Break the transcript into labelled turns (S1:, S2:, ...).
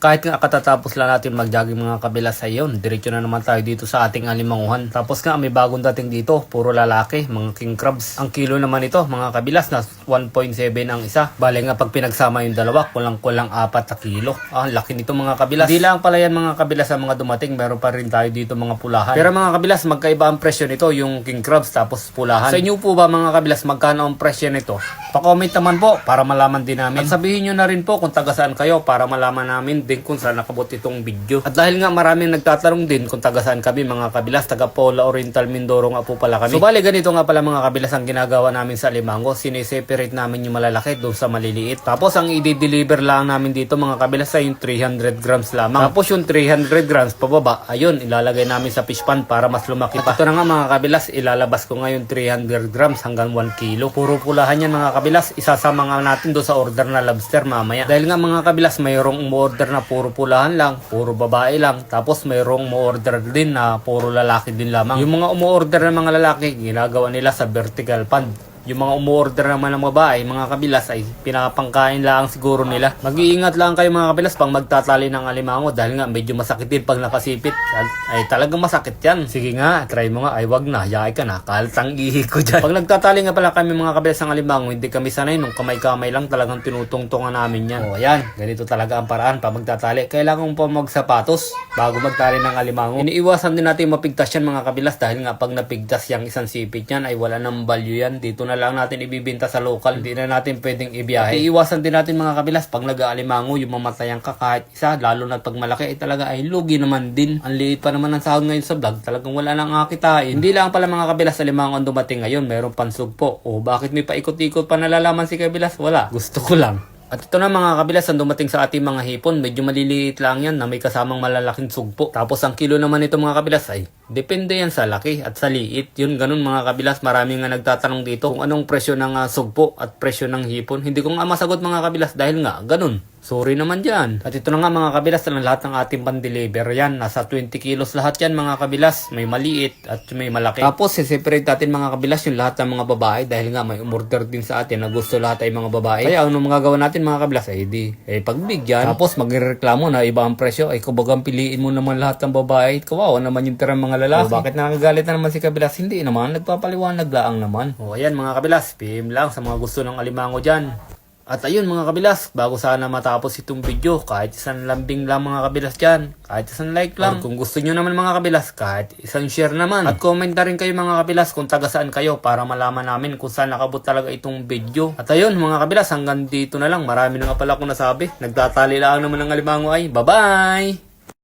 S1: Kahit nga katatapos lang natin mag-jogging mga kabilas ay yun, diretso na naman tayo dito sa ating alimanguhan. Tapos nga may bagong dating dito, puro lalaki, mga king crabs. Ang kilo naman ito mga kabilas na 1.7 ang isa. Bale nga pag pinagsama yung dalawa, kulang-kulang 4 na kilo. Laki nito mga kabilas. Hindi lang pala yan mga kabilas sa mga dumating, meron pa rin tayo dito mga pulahan. Pero mga kabilas, magkaiba ang presyo nito, yung king crabs tapos pulahan. Sa inyo po ba mga kabilas, magkano ang presyo nito? Pa-comment naman po para malaman din namin. At sabihin nyo na rin po kung taga saan kayo para malaman namin din kung saan nakabot itong video. At dahil nga maraming nagtatanong din kung taga saan kami mga kabilas, taga Paula Oriental Mindoro nga po pala kami. So bali ganito nga pala mga kabilas ang ginagawa namin sa Alimango. Sineseparate namin yung malalaki doon sa maliliit. Tapos ang i-deliver lang namin dito mga kabilas ay yung 300 grams lamang. Tapos yung 300 grams pababa, ayun, ilalagay namin sa fish pan para mas lumaki pa. At ito na nga mga kabilas, ilalabas ko ngayon 300 grams hanggang 1 kilo. Puro pulahan yan mga kabilas. Isasama nga natin doon sa order na lobster mamaya. Dahil nga mga kabilas, mayroong umorder na puro pulahan lang, puro babae lang. Tapos mayroong umorder din na puro lalaki din lamang. Yung mga umorder na mga lalaki, ginagawa nila sa vertical pan. Yung mga umorder naman ng babae, mga kabilas ay pinapangkain lang siguro nila. Mag-iingat lang kayo mga kabilas pang magtatali ng alimango dahil nga medyo masakit din pag nakasipit. Ay talagang masakit yan. Sige nga, try mo nga. Ay wag na, yay ka na. Kaltang ihi ko dyan. Pag nagtatali nga pala kami mga kabilas ng alimango, hindi kami sanay nung kamay-kamay lang talagang tinutungtungan namin yan. O ayan, ganito talaga ang paraan pa magtatali. Kailangan po magsapatos bago magtali ng alimango. Iniiwasan din natin mapigtas yan mga kabilas dahil nga pag napigtas yung isang sipit yan ay wala nang value yan. Dito na lang natin ibibenta sa local, hindi na natin pwedeng ibiyahe. Iiwasan din natin mga kabilas pag nag-aalimango yung mamatayan ka kahit isa, lalo na pag malaki ay talaga ay lugi naman din. Ang liit pa naman ang sahod ngayon sa vlog, talagang wala nang akitain. Hindi lang pala mga kabilas alimango ang dumating ngayon, mayroong pansugpo. Bakit may paikot-ikot pa nalalaman si kabilas? Wala, gusto ko lang. At ito na mga kabilas ang dumating sa ating mga hipon. Medyo maliliit lang yan na may kasamang malalaking sugpo. Tapos ang kilo naman ito mga kabilas ay depende yan sa laki at sa liit. Yun ganun mga kabilas. Marami nga nagtatanong dito kung anong presyo ng sugpo at presyo ng hipon. Hindi ko nga masagot mga kabilas dahil nga ganun. Sorry naman dyan. At ito na nga mga kabilas na lahat ng ating pan-deliver yan. Nasa 20 kilos lahat yan mga kabilas. May maliit at may malaki. Tapos separate natin mga kabilas yung lahat ng mga babae dahil nga may umorder din sa atin na gusto lahat ay mga babae. Kaya ano magagawa natin mga kabilas ay pagbigyan. Tapos magreklamo na iba ang presyo ay kubagang piliin mo naman lahat ng babae. Kawawa naman yung tirang mga lalaki. Bakit nakagalit na naman si kabilas? Hindi naman. Nagpapaliwanag laang naman. Ayan mga kabilas. PM lang sa mga gusto ng alimango dyan. At ayun mga kabilas, bago sana matapos itong video, kahit isang lambing lang mga kabilas dyan, kahit isang like lang. Or kung gusto nyo naman mga kabilas, kahit isang share naman. At comment na rin kayo mga kabilas kung taga saan kayo para malaman namin kung saan nakabot talaga itong video. At ayun mga kabilas, hanggang dito na lang. Marami na nga pala akong nasabi. Nagtatali lang naman ng alimango ay bye-bye!